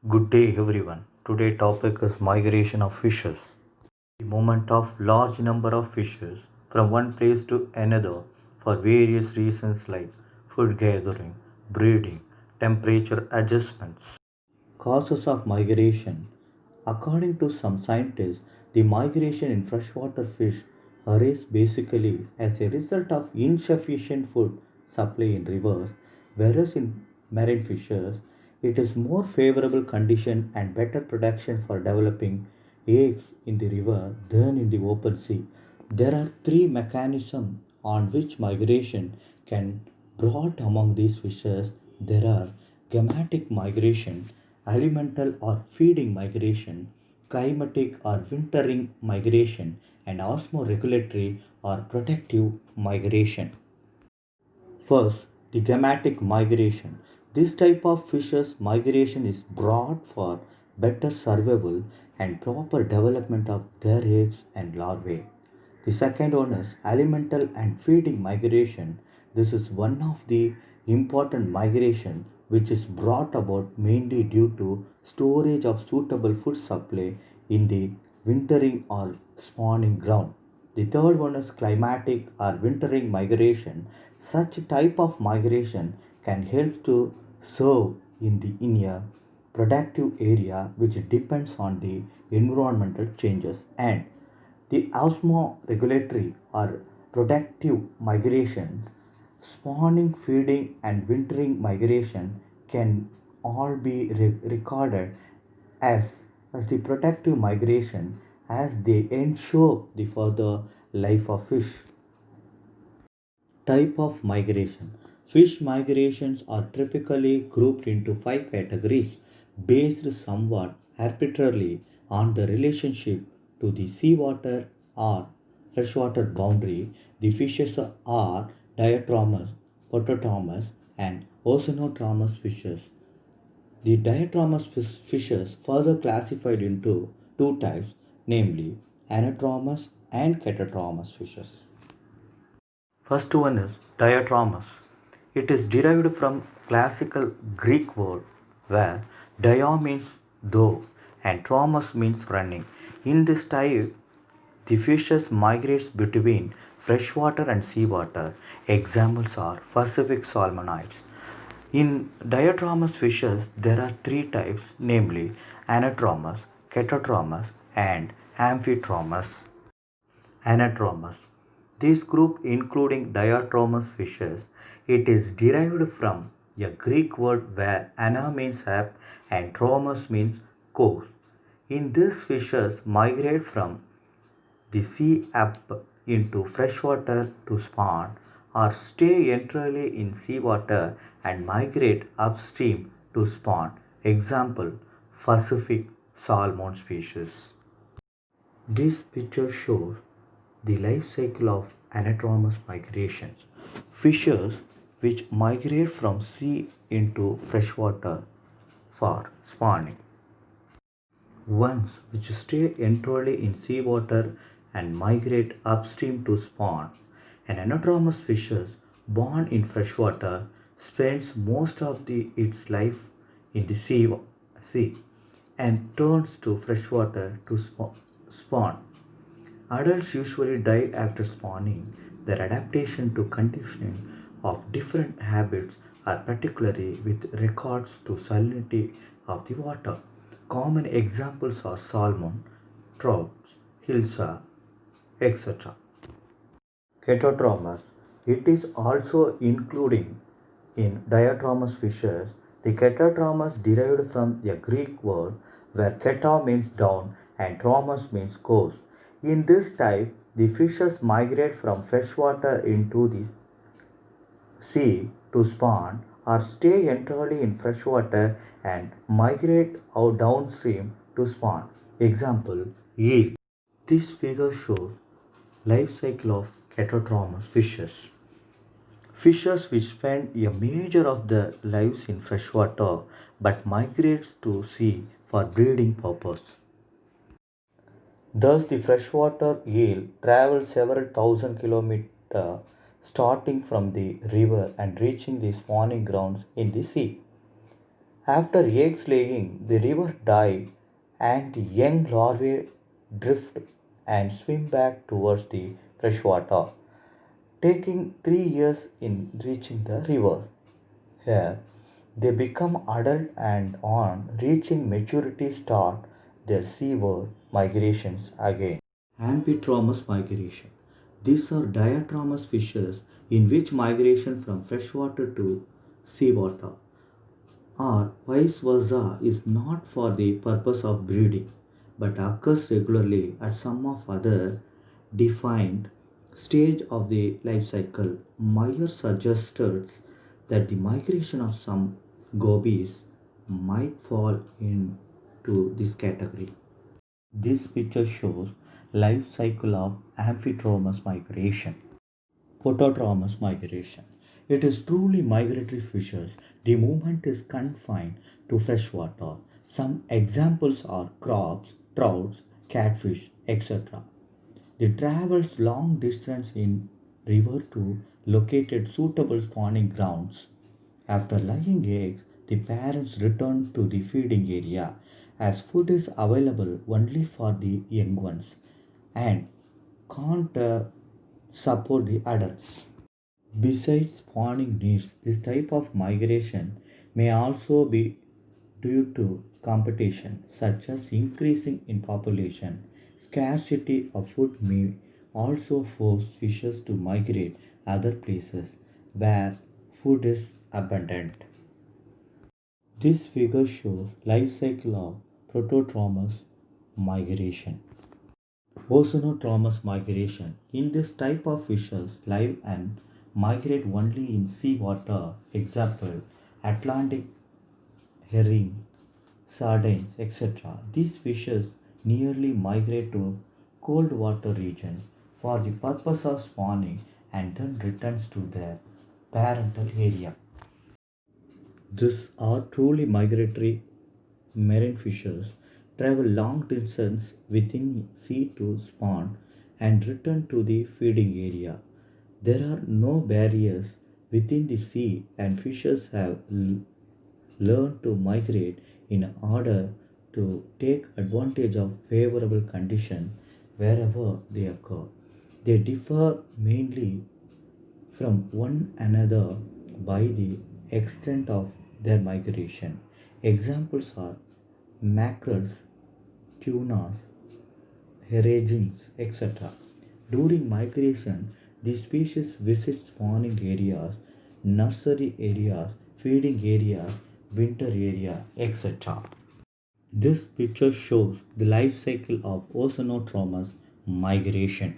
Good day everyone. Today topic is migration of fishes. The movement of large number of fishes from one place to another for various reasons like food gathering, breeding, temperature adjustments. Causes of migration. According to some scientists, the migration in freshwater fish arises basically as a result of insufficient food supply in rivers, whereas in marine fishes, it is more favorable condition and better protection for developing eggs in the river than in the open sea. There are three mechanisms on which migration can brought among these fishes. There are gametic migration, alimental or feeding migration, climatic or wintering migration, and osmoregulatory or protective migration. First, the gametic migration. This type of fish's migration is brought for better survival and proper development of their eggs and larvae. The second one is alimental and feeding migration. This is one of the important migration which is brought about mainly due to storage of suitable food supply in the wintering or spawning ground. The third one is climatic or wintering migration. Such type of migration can help to serve in a productive area which depends on the environmental changes, and the osmoregulatory or productive migration, spawning, feeding, and wintering migration can all be recorded as, as the protective migration as they ensure the further life of fish. Type of migration. Fish migrations are typically grouped into five categories based somewhat arbitrarily on the relationship to the seawater or freshwater boundary. The fishes are diatromous, pototromous, and oceanotromous fishes. The diatromous fishes further classified into two types, namely anatromous and catatromous fishes. First one is diatromos. It is derived from classical Greek word where dia means though and tromos means running. In this type, the fishes migrates between freshwater and seawater. Examples are Pacific salmonids. In diatromous fishes, there are three types, namely anatromous, catatromous, and amphitromous. Anatromous. This group including diatromous fishes, it is derived from a Greek word where ana means up and tromos means coast. In these fishes migrate from the sea up into freshwater to spawn or stay entirely in seawater and migrate upstream to spawn. Example, Pacific salmon species. This picture shows the life cycle of anatromous migrations. Fishes which migrate from sea into freshwater for spawning. Ones which stay entirely in seawater and migrate upstream to spawn. An anatromous fishes born in freshwater spends most of its life in the sea and turns to freshwater to spawn. Adults usually die after spawning. Their adaptation to conditioning of different habits are particularly with regards to salinity of the water. Common examples are salmon, trouts, hilsa, etc. Ketotromus. It is also including in diatromous fishes. The ketotromus derived from a Greek word where keta means down and tromos means coast. In this type, the fishes migrate from freshwater into the sea to spawn or stay entirely in freshwater and migrate out downstream to spawn. Example, eel. This figure shows life cycle of ketotromus fishes. Fishes which spend a major of their lives in freshwater but migrates to sea for breeding purpose. Thus, the freshwater eel travels several thousand kilometers starting from the river and reaching the spawning grounds in the sea. After eggs laying, the river dies and the young larvae drift and swim back towards the freshwater, taking 3 years in reaching the river. Here, they become adult and on reaching maturity start their seaward migrations again. Amphitromous migration. These are diatromous fishes in which migration from freshwater to seawater or vice versa is not for the purpose of breeding but occurs regularly at some of other defined stage of the life cycle. Meyer suggests that the migration of some gobies might fall into this category. This picture shows life cycle of Amphitromous migration. Phototromous migration. It is truly migratory fishes. The movement is confined to freshwater. Some examples are crabs, trouts, catfish, etc. They travel long distance in river to locate suitable spawning grounds. After laying eggs, the parents return to the feeding area as food is available only for the young ones and can't support the adults. Besides spawning needs, this type of migration may also be due to competition, such as increasing in population. Scarcity of food may also force fishes to migrate other places where food is abundant. This figure shows life cycle of prototromous migration. Ozonotromous migration. In this type of fishes live and migrate only in seawater. Example Atlantic herring, sardines, etc. These fishes nearly migrate to cold water region for the purpose of spawning and then returns to their parental area. These are truly migratory marine fishes travel long distance within sea to spawn and return to the feeding area. There are no barriers within the sea and fishes have learned to migrate in order to take advantage of favorable conditions wherever they occur. They differ mainly from one another by the extent of their migration. Examples are mackerels, tunas, herrings, etc. During migration, these species visit spawning areas, nursery areas, feeding areas, winter area, etc. This picture shows the life cycle of Ozonotromus migration.